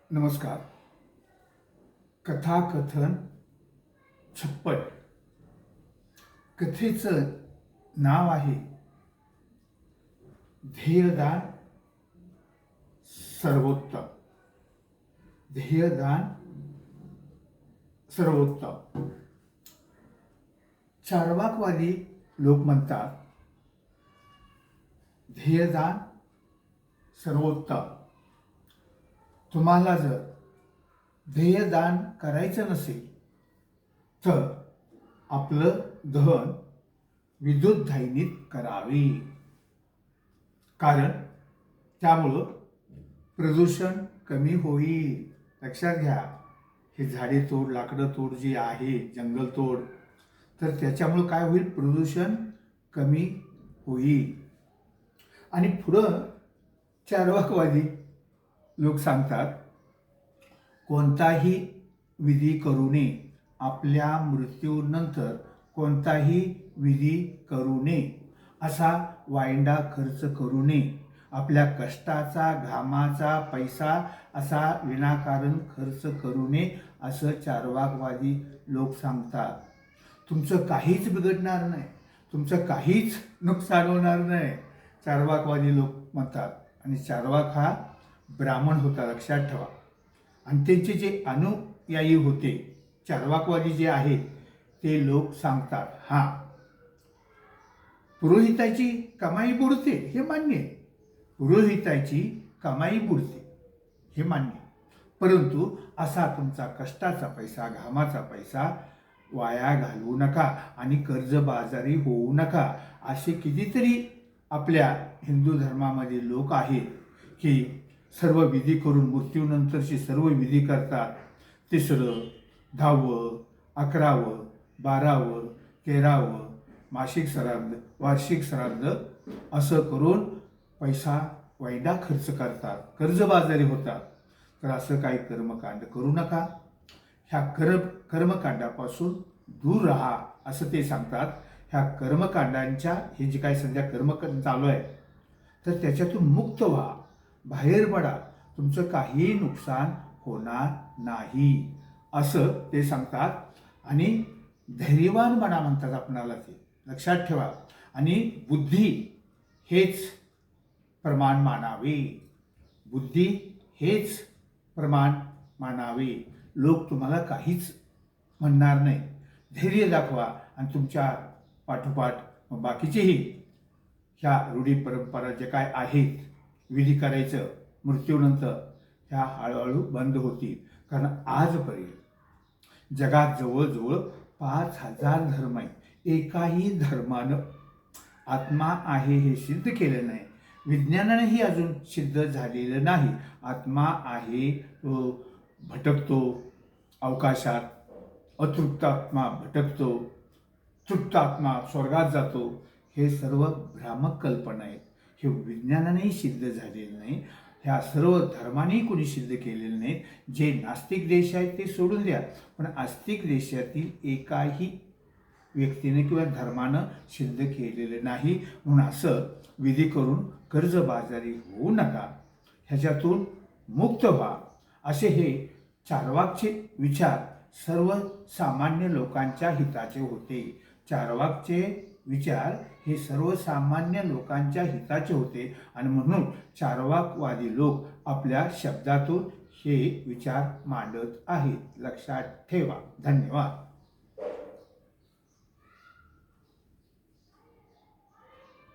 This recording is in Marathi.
नमस्कार. कथाकथन 56. कथेचं नाव आहे ध्येयदान सर्वोत्तम. ध्येयदान सर्वोत्तम. चार्वाकवादी लोक म्हणतात ध्येयदान सर्वोत्तम. तुम्हाला जर ध्येयदान करायचं नसेल तर आपलं दहन विद्युत दाहिनीत करावे, कारण त्यामुळं प्रदूषण कमी होईल. लक्षात घ्या, हे झाडे तोड, लाकडं तोड जे आहे, जंगल तोड, तर त्याच्यामुळं काय होईल? प्रदूषण कमी होईल. आणि पुढं चार्वाकवादी लोक सांगतात कोणताही विधी करू नये. आपल्या मृत्यूनंतर कोणताही विधी करू नये, असा वायंडा खर्च करू नये. आपल्या कष्टाचा, घामाचा पैसा असा विनाकारण खर्च करू नये, असं चार्वाकवादी लोक सांगतात. तुमचं काहीच बिघडणार नाही, तुमचं काहीच नुकसान होणार नाही, चार्वाकवादी लोक म्हणतात. आणि चार्वाक हा ब्राह्मण होता, लक्षात ठेवा. आणि त्यांचे जे अनुयायी होते, चार्वाकवादी जे आहेत, ते लोक सांगतात पुरोहिताची कमाई बुडते, हे मान्य आहे. पुरोहिताची कमाई बुडते, हे मान्य आहे. परंतु असा तुमचा कष्टाचा पैसा, घामाचा पैसा वाया घालवू नका आणि कर्जबाजारी होऊ नका. असे कितीतरी आपल्या हिंदू धर्मामध्ये लोक आहेत की सर्व विधी करून मृत्यूनंतरची सर्व विधी करतात. 3रं, 10वं, 11वं, 12वं, 13वं, मासिक श्राद्ध, वार्षिक श्राद्ध असं करून पैसा वायदा खर्च करतात, कर्जबाजारी होतात. तर असं काही कर्मकांड करू नका. ह्या कर्मकांडापासून दूर राहा, असं ते सांगतात. ह्या कर्मकांडांच्या, हे जे काही सध्या कर्मकांड चालू आहे, तर त्याच्यातून मुक्त व्हा, बाहेर पडा, तुमचं काही नुकसान होणार नाही, असं ते सांगतात. आणि धैर्यवान बना म्हणतात आपणाला, ते लक्षात ठेवा. आणि बुद्धी हेच प्रमाण मानावे, बुद्धी हेच प्रमाण मानावे. लोक तुम्हाला काहीच म्हणणार नाही. धैर्य दाखवा आणि तुमच्या पाठोपाठ बाकीचेही ह्या रूढी परंपरा जे काय आहेत, विधी करायचं मृत्यूनंतर, ह्या हळूहळू बंद होतील. कारण आजपर्यंत जगात जवळजवळ 5000 धर्म आहेत. एकाही धर्मानं आत्मा आहे हे सिद्ध केलं नाही. विज्ञानानेही अजून सिद्ध झालेलं नाही. आत्मा आहे, तो भटकतो अवकाशात, अतृप्त आत्मा भटकतो, तृप्त आत्मा स्वर्गात जातो. हे सर्व भ्रामक कल्पना आहेत. हे विज्ञानानेही सिद्ध झालेलं नाही. ह्या सर्व धर्मानेही कोणी सिद्ध केलेलं नाही. जे नास्तिक देश आहेत ते सोडून द्या, पण आस्तिक देशातील एकाही व्यक्तीने किंवा धर्मानं सिद्ध केलेलं नाही. म्हणून असं विधी करून कर्जबाजारी होऊ नका, ह्याच्यातून मुक्त व्हा, असे हे चार्वाकचे विचार सर्वसामान्य लोकांच्या हिताचे होते. चार्वाकचे विचार हे सर्वसामान्य लोकांच्या हिताचे होते. आणि म्हणून चार्वाकवादी लोक आपल्या शब्दातून हे विचार मांडत आहेत. लक्षात ठेवा. धन्यवाद.